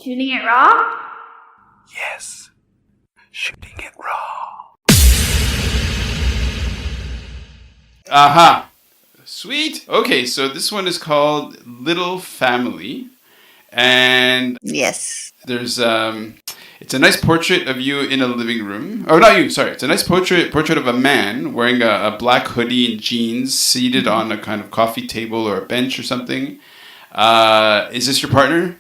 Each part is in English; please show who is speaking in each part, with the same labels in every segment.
Speaker 1: Shooting it raw?
Speaker 2: Yes, shooting it raw. Aha! Sweet! Okay, so this one is called Little Family. And
Speaker 3: Yes.
Speaker 2: there's it's a nice portrait of you in a living room. Oh, not you, sorry. It's a nice portrait of a man wearing a black hoodie and jeans, seated on a kind of coffee table or a bench or something. Is this your partner?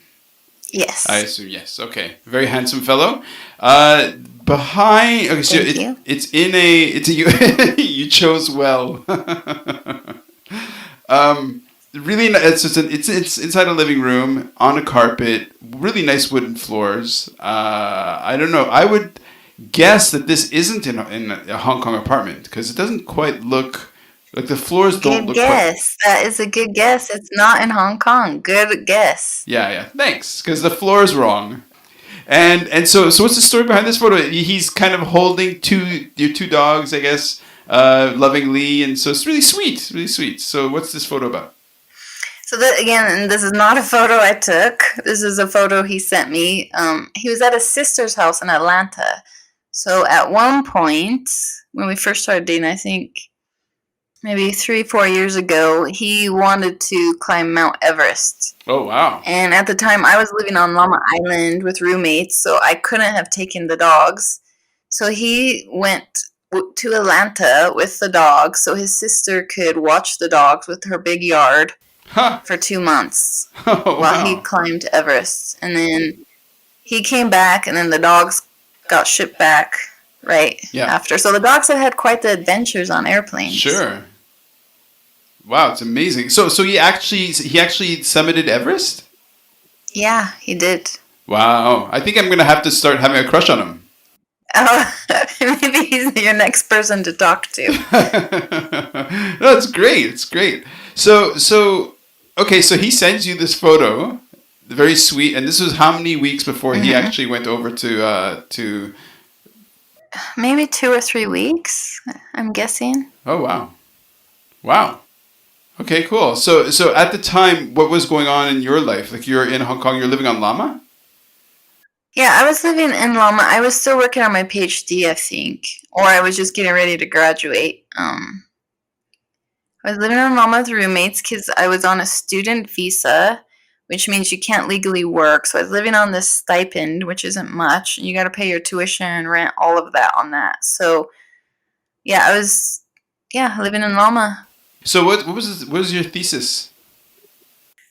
Speaker 3: Yes.
Speaker 2: I assume yes. Okay, very handsome fellow. Behind, okay, so
Speaker 3: Thank you.
Speaker 2: it's you. You chose well. Really, it's inside a living room on a carpet. Really nice wooden floors. I don't know. I would guess that this isn't in a Hong Kong apartment because it doesn't quite look like the floors don't
Speaker 3: Good
Speaker 2: look quite.
Speaker 3: guess. That is a good guess. It's not in Hong Kong. Good guess.
Speaker 2: Yeah. Thanks, because the floor is wrong. And so what's the story behind this photo? He's kind of holding your two dogs, I guess, lovingly, and so it's really sweet, really sweet. So what's this photo about?
Speaker 3: So that, again, this is not a photo I took. This is a photo he sent me. He was at his sister's house in Atlanta. So at one point, when we first started dating, I think maybe 3-4 years ago, he wanted to climb Mount Everest.
Speaker 2: Oh, wow.
Speaker 3: And at the time, I was living on Llama Island with roommates, so I couldn't have taken the dogs. So he went to Atlanta with the dogs so his sister could watch the dogs with her big yard for 2 months while he climbed Everest. And then he came back, and then the dogs got shipped back after. So the dogs have had quite the adventures on airplanes.
Speaker 2: Sure. Wow, it's amazing. So he actually summited Everest?
Speaker 3: Yeah, he did.
Speaker 2: Wow. I think I'm going to have to start having a crush on him.
Speaker 3: Oh, maybe he's your next person to talk to.
Speaker 2: No, it's great. It's great. So okay, so he sends you this photo, very sweet, and this was how many weeks before he actually went over to
Speaker 3: maybe 2 or 3 weeks, I'm guessing.
Speaker 2: Oh, wow. Okay, cool. So at the time, what was going on in your life? Like, you're in Hong Kong, you're living on Llama?
Speaker 3: Yeah, I was living in Llama. I was still working on my PhD, I think, or I was just getting ready to graduate. I was living on Llama with roommates because I was on a student visa, which means you can't legally work. So I was living on this stipend, which isn't much. And you got to pay your tuition, rent, all of that on that. So, yeah, I was living in Llama.
Speaker 2: So what was your thesis?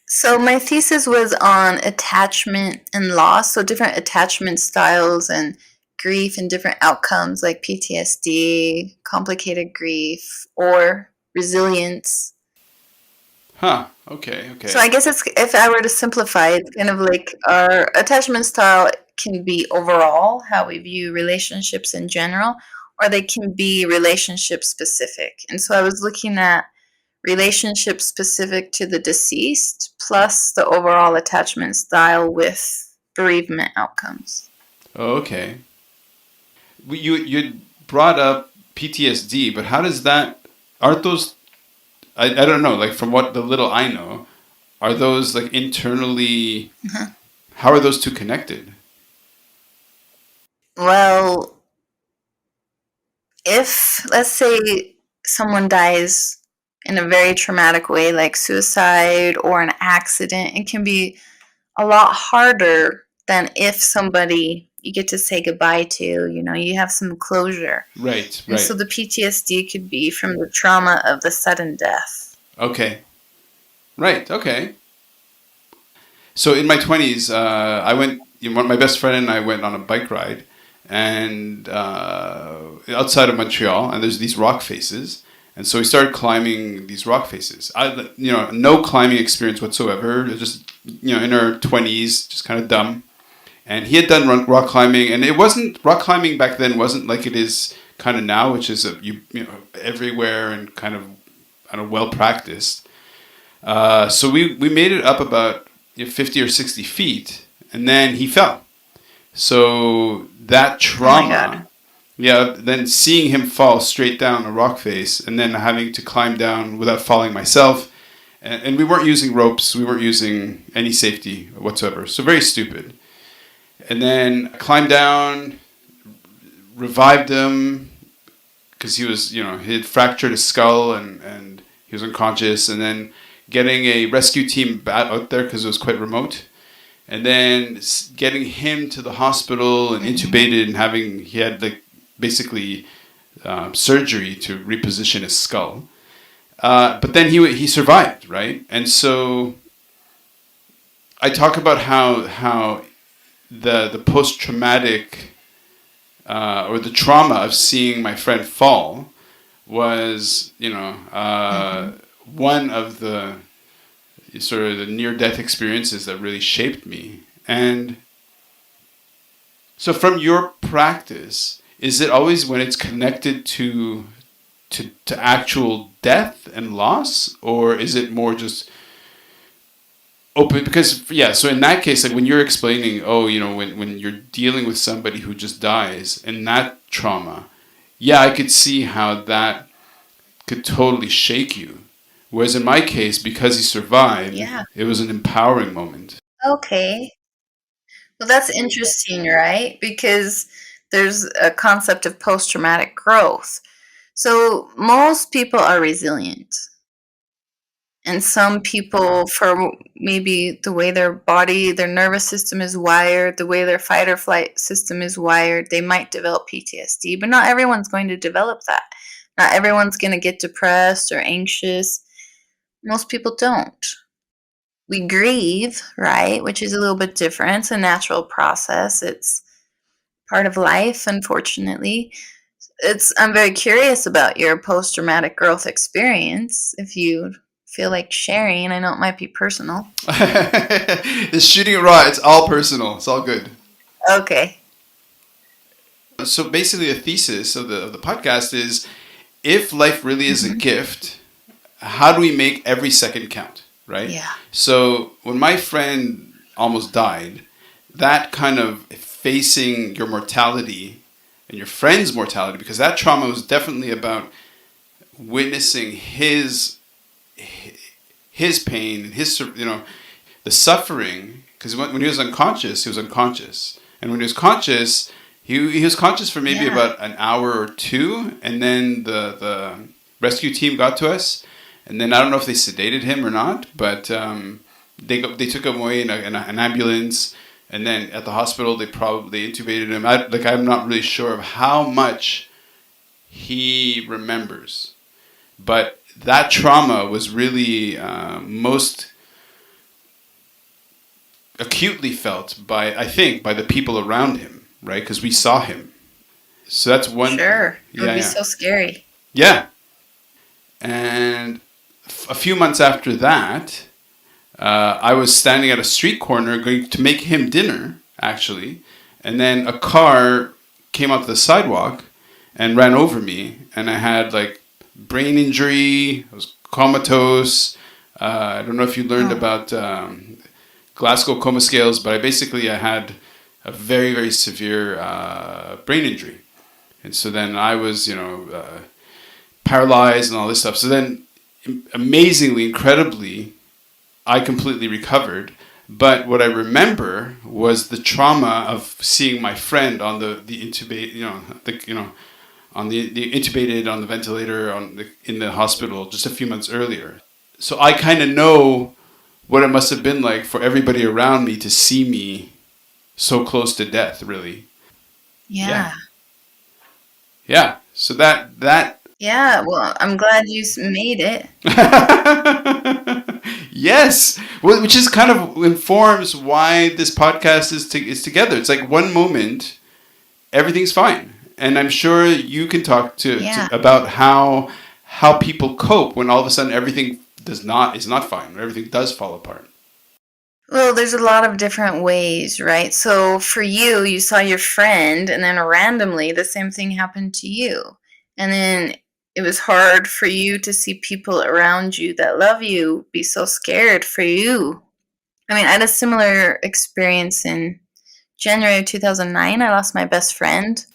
Speaker 3: So my thesis was on attachment and loss, so different attachment styles and grief and different outcomes like PTSD, complicated grief, or resilience.
Speaker 2: Huh. Okay.
Speaker 3: So I guess if I were to simplify, it's kind of like our attachment style can be overall how we view relationships in general, or they can be relationship specific. And so I was looking at relationship specific to the deceased plus the overall attachment style with bereavement outcomes.
Speaker 2: Oh, okay. You brought up PTSD, but how does that? Aren't those? I don't know. Like, from what the little I know, are those like internally? How are those two connected?
Speaker 3: Well, if let's say someone dies in a very traumatic way, like suicide or an accident, it can be a lot harder than if somebody you get to say goodbye to, you have some closure.
Speaker 2: Right.
Speaker 3: And so the PTSD could be from the trauma of the sudden death.
Speaker 2: Okay. Right. Okay. So in my 20s, I went. My best friend and I went on a bike ride, and outside of Montreal, and there's these rock faces. And so we started climbing these rock faces. No climbing experience whatsoever. Just, in our 20s, just kind of dumb. And he had done rock climbing, and rock climbing back then wasn't like it is kind of now, which is everywhere and kind of well practiced. So we made it up about 50 or 60 feet, and then he fell. So that trauma. Oh my God. Yeah, then seeing him fall straight down a rock face and then having to climb down without falling myself. And we weren't using ropes. We weren't using any safety whatsoever. So very stupid. And then I climbed down, revived him because he was, he had fractured his skull and he was unconscious. And then getting a rescue team out there because it was quite remote. And then getting him to the hospital and intubated and he had like basically surgery to reposition his skull. But then he survived, right? And so I talk about how the post traumatic or the trauma of seeing my friend fall was one of the sort of the near death experiences that really shaped me. And so from your practice, is it always when it's connected to actual death and loss, or is it more just open? Because so in that case, like when you're explaining, when you're dealing with somebody who just dies and that trauma, I could see how that could totally shake you. Whereas in my case, because he survived, it was an empowering moment.
Speaker 3: Okay. Well, that's interesting, right? Because there's a concept of post-traumatic growth. So most people are resilient. And some people, for maybe the way their body, their nervous system is wired, the way their fight or flight system is wired, they might develop PTSD, but not everyone's going to develop that. Not everyone's going to get depressed or anxious. Most people don't. We grieve, right? Which is a little bit different. It's a natural process. It's part of life, unfortunately. I'm very curious about your post-traumatic growth experience. If you feel like sharing, I know it might be personal.
Speaker 2: It's shooting it raw. It's all personal. It's all good.
Speaker 3: Okay.
Speaker 2: So basically, a thesis of the podcast is: if life really is a gift, how do we make every second count? Right?
Speaker 3: Yeah.
Speaker 2: So when my friend almost died, that kind of facing your mortality and your friend's mortality, because that trauma was definitely about witnessing his pain and his, the suffering. Because when he was unconscious, and when he was conscious, he was conscious for maybe about an hour or two, and then the rescue team got to us. And then I don't know if they sedated him or not, but they took him away in an ambulance, and then at the hospital they intubated him. I'm not really sure of how much he remembers, but that trauma was really most acutely felt by the people around him, right? Because we saw him. So that's one.
Speaker 3: Sure, it would be so scary.
Speaker 2: Yeah, and a few months after that, I was standing at a street corner going to make him dinner, actually. And then a car came up the sidewalk and ran over me. And I had like brain injury. I was comatose. I don't know if you learned about Glasgow coma scales, but I had a very, very severe brain injury. And so then I was, paralyzed and all this stuff. So then amazingly, incredibly, I completely recovered. But what I remember was the trauma of seeing my friend on the intubated, on the intubated on the ventilator in the hospital just a few months earlier. So I kind of know what it must have been like for everybody around me to see me so close to death, really.
Speaker 3: Yeah.
Speaker 2: Yeah. So that.
Speaker 3: Yeah, well, I'm glad you made it.
Speaker 2: Yes, well, which is kind of informs why this podcast is together. It's like one moment, everything's fine, and I'm sure you can talk to about how people cope when all of a sudden everything is not fine, when everything does fall apart.
Speaker 3: Well, there's a lot of different ways, right? So for you saw your friend, and then randomly the same thing happened to you, and then it was hard for you to see people around you that love you be so scared for you. I mean, I had a similar experience in January of 2009. I lost my best friend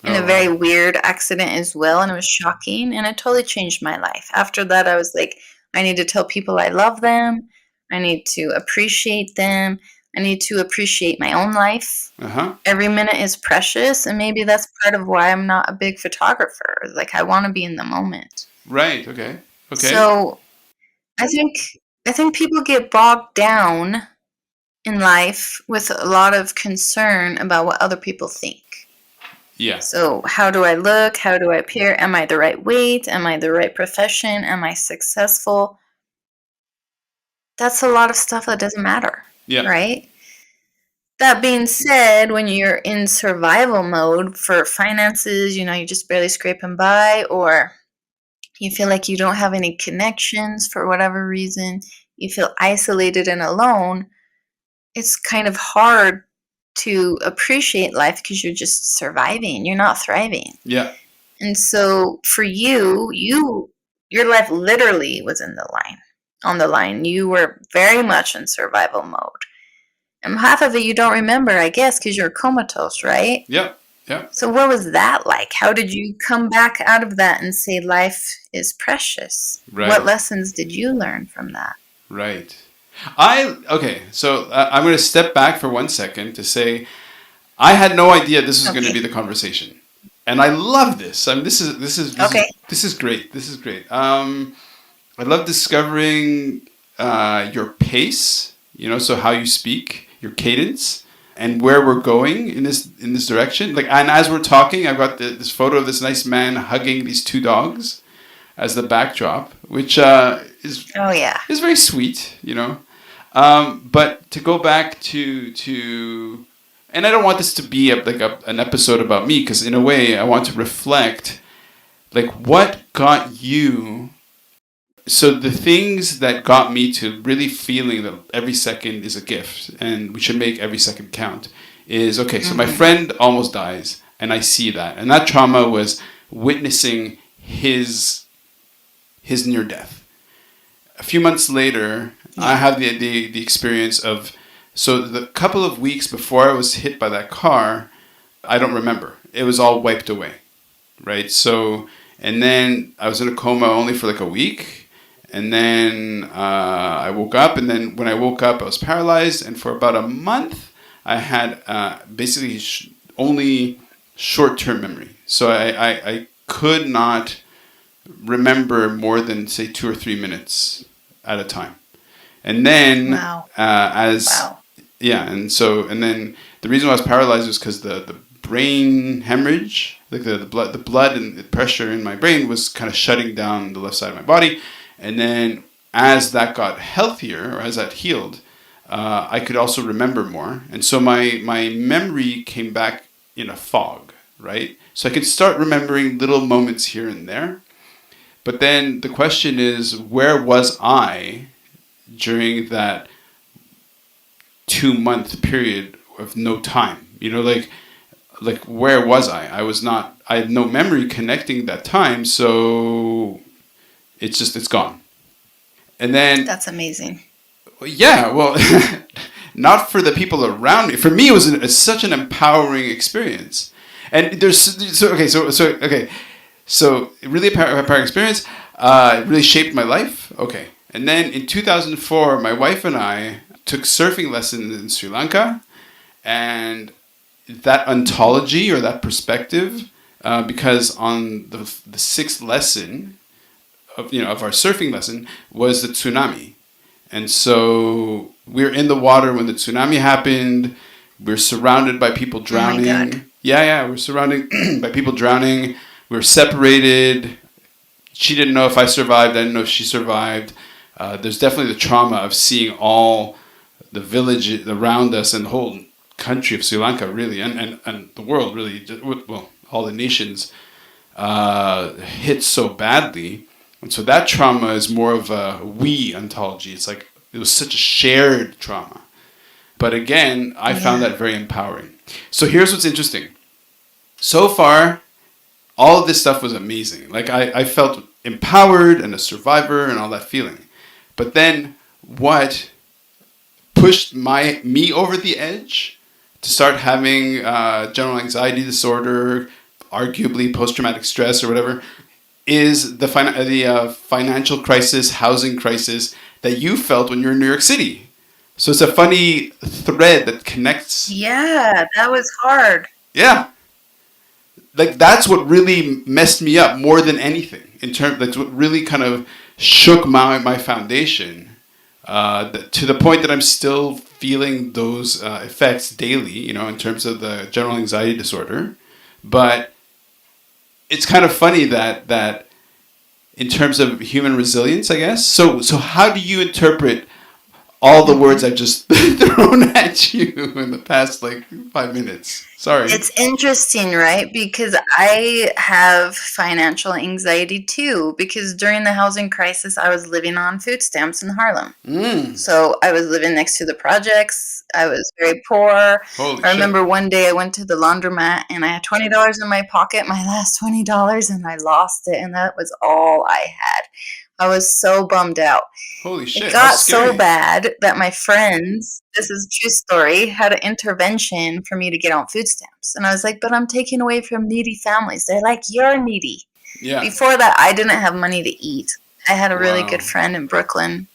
Speaker 3: in a very weird accident as well, and it was shocking, and it totally changed my life. After that, I was like, I need to tell people I love them. I need to appreciate them. I need to appreciate my own life.
Speaker 2: Uh-huh.
Speaker 3: Every minute is precious, and maybe that's part of why I'm not a big photographer. Like, I want to be in the moment.
Speaker 2: Right. Okay. Okay.
Speaker 3: So I think I think people get bogged down in life with a lot of concern about what other people think.
Speaker 2: Yeah.
Speaker 3: So, how do I look? How do I appear? Am I the right weight? Am I the right profession? Am I successful? That's a lot of stuff that doesn't matter,
Speaker 2: Yeah.
Speaker 3: right? That being said, when you're in survival mode for finances, you're just barely scraping by, or you feel like you don't have any connections for whatever reason, you feel isolated and alone, it's kind of hard to appreciate life because you're just surviving. You're not thriving.
Speaker 2: Yeah.
Speaker 3: And so for you, your life literally was on the line. You were very much in survival mode. And half of it you don't remember, I guess, because you're comatose, right?
Speaker 2: Yeah. Yeah.
Speaker 3: So what was that like? How did you come back out of that and say life is precious?
Speaker 2: Right.
Speaker 3: What lessons did you learn from that?
Speaker 2: Right. Okay. So I'm going to step back for 1 second to say I had no idea this was going to be the conversation, and I love this. I mean, this is
Speaker 3: Okay.
Speaker 2: This is great. This is great. I love discovering your pace. So how you speak, your cadence, and where we're going in this direction. Like, and as we're talking, I've got this photo of this nice man hugging these two dogs as the backdrop, which is very sweet. But to go back to and I don't want this to be an episode about me, because in a way I want to reflect, like, what got you. So the things that got me to really feeling that every second is a gift and we should make every second count is, okay, so my friend almost dies and I see that. And that trauma was witnessing his near death. A few months later, I have the experience of, so the couple of weeks before I was hit by that car, I don't remember. It was all wiped away, right? So, and then I was in a coma only for like a week. And then I woke up, and then when I woke up, I was paralyzed. And for about a month, I had basically only short-term memory. So I could not remember more than, say, 2 or 3 minutes at a time. And then and then the reason why I was paralyzed was because the brain hemorrhage, like the blood and the pressure in my brain was kind of shutting down the left side of my body. And then as that got healthier, or as that healed, I could also remember more. And so my memory came back in a fog, right? So I could start remembering little moments here and there. But then the question is, where was I during that 2-month period of no time? Like where was I? I had no memory connecting that time, so it's gone. And then
Speaker 3: That's amazing.
Speaker 2: Yeah, well, not for the people around me. For me, it was such an empowering experience. And so really empowering experience. It really shaped my life. Okay, and then in 2004, my wife and I took surfing lessons in Sri Lanka, and that ontology, or that perspective, because on the sixth lesson of our surfing lesson was the tsunami. And so we're in the water when the tsunami happened. We're surrounded by people drowning.
Speaker 3: Oh my God.
Speaker 2: Yeah, we're surrounded by people drowning. We're separated. She didn't know if I survived. I didn't know if she survived. There's definitely the trauma of seeing all the village around us and the whole country of Sri Lanka, really, and the world, really, well, all the nations hit so badly. And so that trauma is more of a we ontology. It's like it was such a shared trauma. But again, I found that very empowering. So here's what's interesting. So far, all of this stuff was amazing. Like I felt empowered and a survivor and all that feeling. But then what pushed me over the edge to start having general anxiety disorder, arguably post-traumatic stress or whatever, is the financial crisis, housing crisis that you felt when you were in New York City. So it's a funny thread that connects.
Speaker 3: Yeah, that was hard.
Speaker 2: Yeah, like that's what really messed me up more than anything. In terms, that's what really kind of shook my foundation to the point that I'm still feeling those effects daily. You know, in terms of the general anxiety disorder. But it's kind of funny that in terms of human resilience, I guess. So how do you interpret all the words I've just thrown at you in the past like 5 minutes? Sorry.
Speaker 3: It's interesting, right? Because I have financial anxiety too. Because during the housing crisis, I was living on food stamps in Harlem.
Speaker 2: Mm.
Speaker 3: So I was living next to the projects. I was very poor.
Speaker 2: Holy
Speaker 3: I
Speaker 2: shit.
Speaker 3: remember one day I went to the laundromat and I had $20 in my pocket, my last $20, and I lost it. And that was all I had. I was so bummed out.
Speaker 2: Holy
Speaker 3: It
Speaker 2: shit. How
Speaker 3: got so
Speaker 2: scary.
Speaker 3: bad that my friends, this is a true story, had an intervention for me to get on food stamps. And I was like, but I'm taking away from needy families. They're like, you're needy.
Speaker 2: Yeah.
Speaker 3: Before that, I didn't have money to eat. I had a really good
Speaker 2: Wow.
Speaker 3: friend in Brooklyn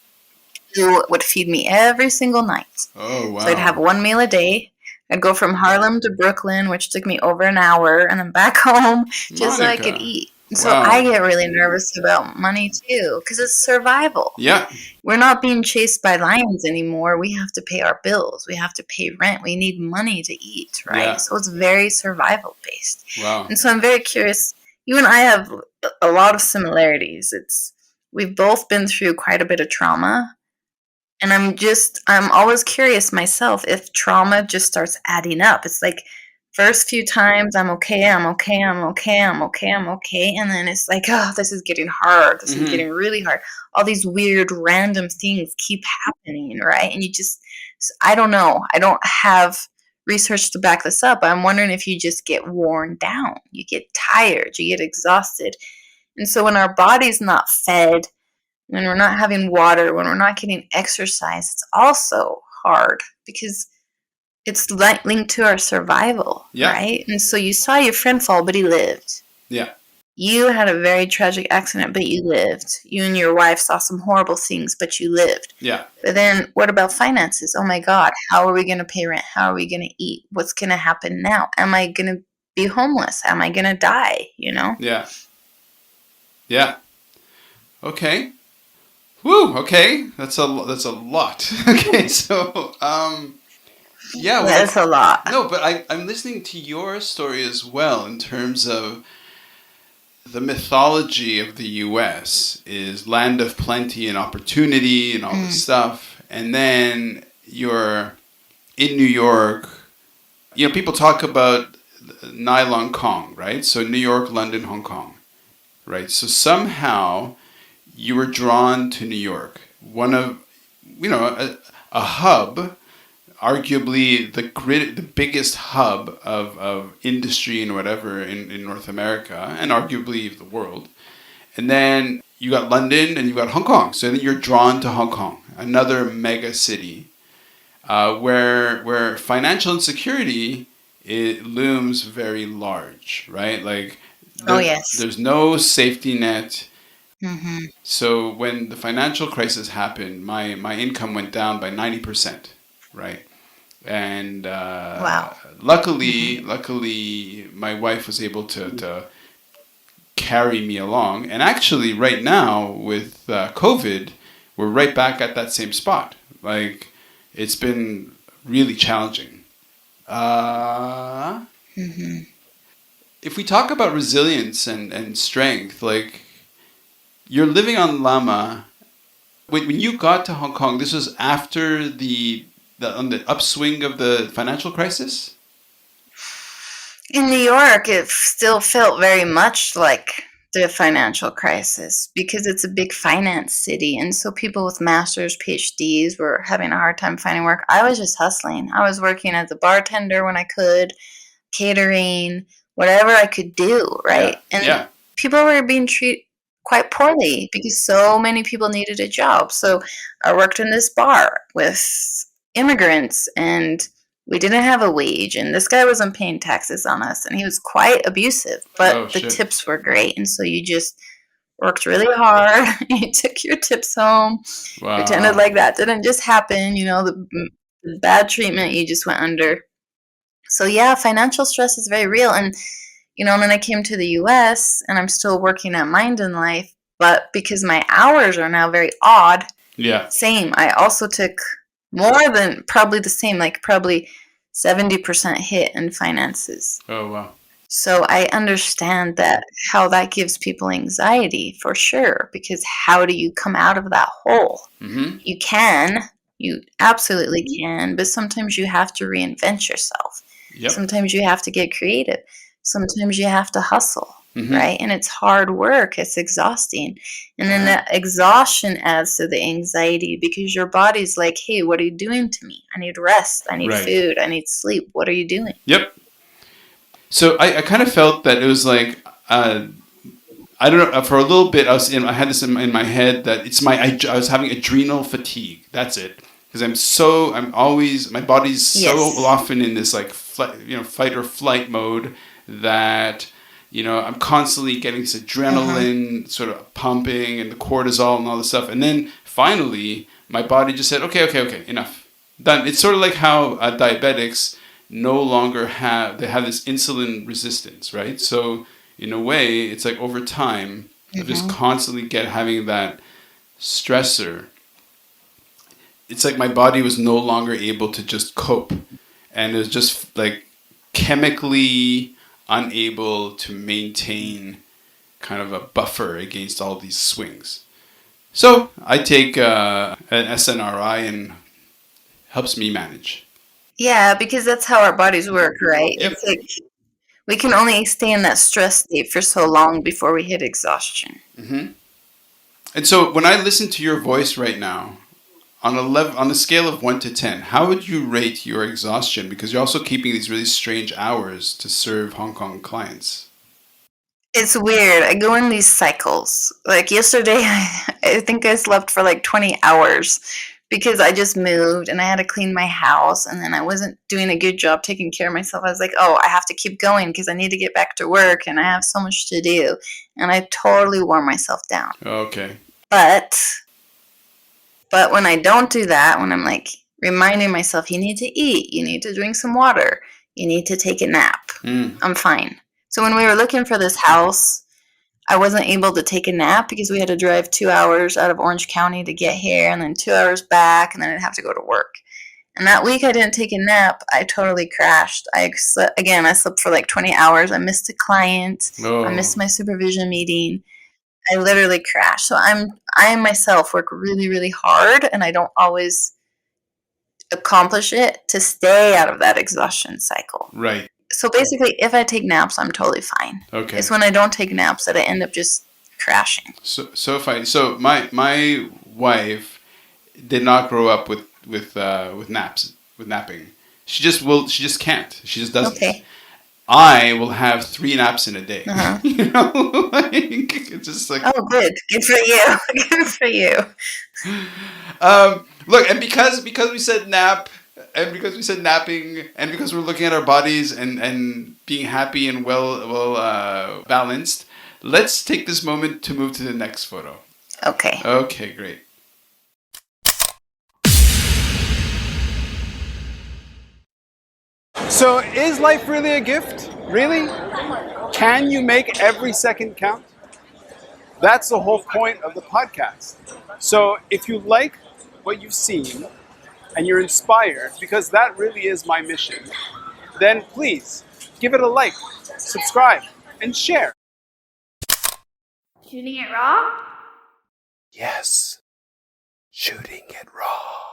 Speaker 3: who would feed me every single night.
Speaker 2: Oh,
Speaker 3: So I'd have
Speaker 2: wow.
Speaker 3: one meal a day. I'd go from Harlem to Brooklyn, which took me over an hour, and then back home just so I could
Speaker 2: Monica.
Speaker 3: eat. And so I
Speaker 2: Wow.
Speaker 3: get really nervous about money too, because it's survival.
Speaker 2: Yeah.
Speaker 3: We're not being chased by lions anymore. We have to pay our bills. We have to pay rent. We need money to eat, right?
Speaker 2: Yeah.
Speaker 3: So it's very survival based.
Speaker 2: Wow.
Speaker 3: And so I'm very curious. You and I have a lot of similarities. We've both been through quite a bit of trauma. And I'm always curious myself if trauma just starts adding up. It's like first few times I'm okay, I'm okay, I'm okay, I'm okay, I'm okay. And then it's like, oh, this is getting hard. This is
Speaker 2: Mm-hmm.
Speaker 3: getting really hard. All these weird random things keep happening, right? And I don't know. I don't have research to back this up. I'm wondering if you just get worn down. You get tired, you get exhausted. And so when our body's not fed, when we're not having water, when we're not getting exercise, it's also hard because it's linked to our survival,
Speaker 2: Yeah.
Speaker 3: right? And so you saw your friend fall, but he lived.
Speaker 2: Yeah.
Speaker 3: You had a very tragic accident, but you lived. You and your wife saw some horrible things, but you lived.
Speaker 2: Yeah.
Speaker 3: But then what about finances? Oh my God, how are we going to pay rent? How are we going to eat? What's going to happen now? Am I going to be homeless? Am I going to die? You know?
Speaker 2: Yeah. Yeah. Okay. Woo. Okay. That's a lot. Okay. So yeah. Well,
Speaker 3: That's a lot.
Speaker 2: no, but I'm listening to your story as well in terms of the mythology of the U.S. is land of plenty and opportunity and all this stuff, and then you're in New York. You know, people talk about Nylon Kong, right? So New York, London, Hong Kong, right? So somehow you were drawn to New York, one of, a hub, arguably the biggest hub of industry and whatever in North America and arguably the world. And then you got London and you got Hong Kong. So then you're drawn to Hong Kong, another mega city, where financial insecurity it looms very large, right? Like
Speaker 3: Oh, yes.
Speaker 2: there's no safety net.
Speaker 3: Mm-hmm.
Speaker 2: So when the financial crisis happened, my income went down by 90%, right? And
Speaker 3: Wow.
Speaker 2: luckily, my wife was able to carry me along. And actually, right now with COVID, we're right back at that same spot. Like it's been really challenging.
Speaker 3: Mm-hmm.
Speaker 2: If we talk about resilience and strength, like you're living on Lama. When you got to Hong Kong, this was after on the upswing of the financial crisis.
Speaker 3: In New York, it still felt very much like the financial crisis because it's a big finance city. And so people with masters, PhDs were having a hard time finding work. I was just hustling. I was working as a bartender when I could, catering, whatever I could do, right?
Speaker 2: Yeah,
Speaker 3: And
Speaker 2: yeah,
Speaker 3: people were being treated quite poorly because so many people needed a job. So I worked in this bar with immigrants and we didn't have a wage and this guy wasn't paying taxes on us and he was quite abusive,
Speaker 2: oh
Speaker 3: but the
Speaker 2: shit.
Speaker 3: tips were great. And so you just worked really hard. You took your tips home, pretended
Speaker 2: Wow.
Speaker 3: like that didn't just happen, the bad treatment you just went under. So yeah, financial stress is very real. And then I came to the US and I'm still working at Mind and Life, but because my hours are now very odd,
Speaker 2: Yeah.
Speaker 3: same. I also took more than probably the same, like probably 70% hit in finances.
Speaker 2: Oh, wow.
Speaker 3: So I understand that how that gives people anxiety for sure, because how do you come out of that hole?
Speaker 2: Mm-hmm.
Speaker 3: You absolutely can, but sometimes you have to reinvent yourself.
Speaker 2: Yep.
Speaker 3: Sometimes you have to get creative. Sometimes you have to hustle,
Speaker 2: Mm-hmm.
Speaker 3: right? And it's hard work, it's exhausting. And then that exhaustion adds to the anxiety because your body's like, hey, what are you doing to me? I need rest, I need
Speaker 2: Right.
Speaker 3: food, I need sleep. What are you doing?
Speaker 2: Yep. So I kind of felt that it was like, I don't know, for a little bit I had this in my head that I was having adrenal fatigue. That's it. Because my body's so
Speaker 3: Yes.
Speaker 2: often in this like fight or flight mode that I'm constantly getting this adrenaline sort of pumping and the cortisol and all this stuff. And then finally my body just said, okay, enough. Done. It's sort of like how diabetics no longer have this insulin resistance, right? So in a way, it's like over time of just constantly having that stressor. It's like my body was no longer able to just cope, and it was just like chemically unable to maintain kind of a buffer against all these swings. So I take an SNRI and helps me manage.
Speaker 3: Yeah, because that's how our bodies work, right?
Speaker 2: Yep.
Speaker 3: It's like we can only stay in that stress state for so long before we hit exhaustion.
Speaker 2: Mm-hmm. And so when I listen to your voice right now, on a scale of 1 to 10, how would you rate your exhaustion? Because you're also keeping these really strange hours to serve Hong Kong clients.
Speaker 3: It's weird. I go in these cycles. Like yesterday, I think I slept for like 20 hours because I just moved and I had to clean my house and then I wasn't doing a good job taking care of myself. I was like, oh, I have to keep going because I need to get back to work and I have so much to do. And I totally wore myself down.
Speaker 2: Okay.
Speaker 3: But when I don't do that, when I'm like reminding myself, you need to eat, you need to drink some water, you need to take a nap, I'm fine. So when we were looking for this house, I wasn't able to take a nap because we had to drive 2 hours out of Orange County to get here and then 2 hours back and then I'd have to go to work. And that week I didn't take a nap. I totally crashed. I slept for like 20 hours. I missed a client.
Speaker 2: Oh.
Speaker 3: I missed my supervision meeting. I literally crashed. So I myself work really, really hard and I don't always accomplish it to stay out of that exhaustion cycle.
Speaker 2: Right.
Speaker 3: So basically, if I take naps, I'm totally fine.
Speaker 2: Okay.
Speaker 3: It's when I don't take naps that I end up just crashing.
Speaker 2: So my wife did not grow up with napping. She just can't. She just doesn't.
Speaker 3: Okay.
Speaker 2: I will have 3 naps in a day. Like it's just like.
Speaker 3: Oh, good for you. Good for you.
Speaker 2: Look, and because we said nap, and because we said napping, and because we're looking at our bodies and being happy and well balanced, let's take this moment to move to the next photo.
Speaker 3: Okay.
Speaker 2: Okay, great.
Speaker 1: So is life really a gift? Really? Can you make every second count? That's the whole point of the podcast. So if you like what you've seen and you're inspired, because that really is my mission, then please give it a like, subscribe, and share.
Speaker 4: Shooting it raw?
Speaker 1: Yes, shooting it raw.